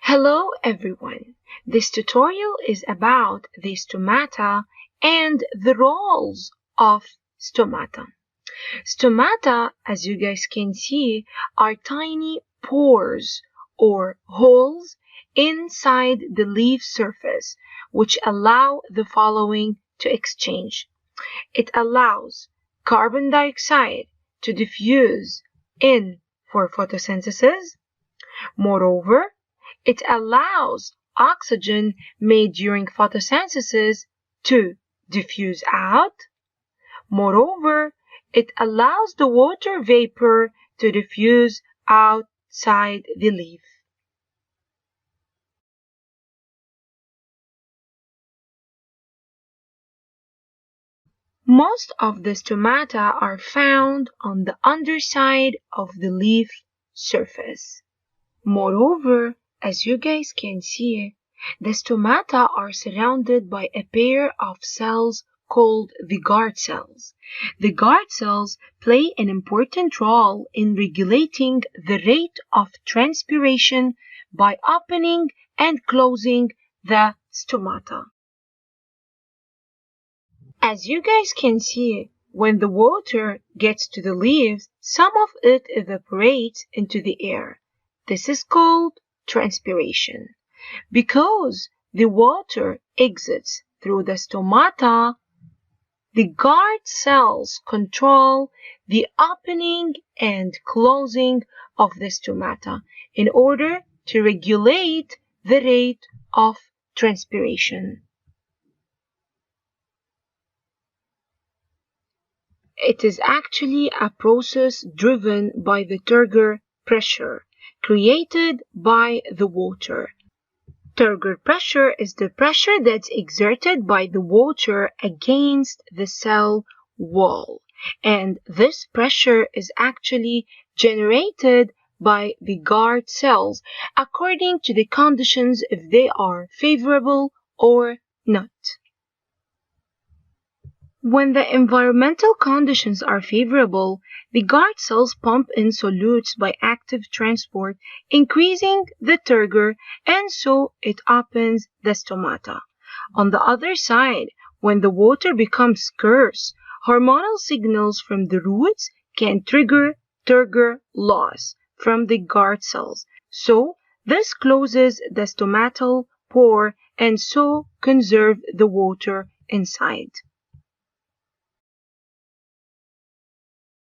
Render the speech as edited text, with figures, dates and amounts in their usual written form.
Hello everyone! This tutorial is about the stomata and the roles of stomata. Stomata, as you guys can see, are tiny pores or holes inside the leaf surface which allow the following to exchange. It allows carbon dioxide to diffuse in for photosynthesis. Moreover, it allows oxygen made during photosynthesis to diffuse out. Moreover, it allows the water vapor to diffuse outside the leaf. Most of the stomata are found on the underside of the leaf surface. Moreover, as you guys can see, the stomata are surrounded by a pair of cells called the guard cells. The guard cells play an important role in regulating the rate of transpiration by opening and closing the stomata. As you guys can see, when the water gets to the leaves, some of it evaporates into the air. This is called transpiration. Because the water exits through the stomata, the guard cells control the opening and closing of the stomata in order to regulate the rate of transpiration. It is actually a process driven by the turgor pressure created by the water. Turgor pressure is the pressure that's exerted by the water against the cell wall. And this pressure is actually generated by the guard cells according to the conditions if they are favorable or not. When the environmental conditions are favorable, the guard cells pump in solutes by active transport, increasing the turgor, and so it opens the stomata. On the other side, when the water becomes scarce, hormonal signals from the roots can trigger turgor loss from the guard cells. So, this closes the stomatal pore and so conserve the water inside.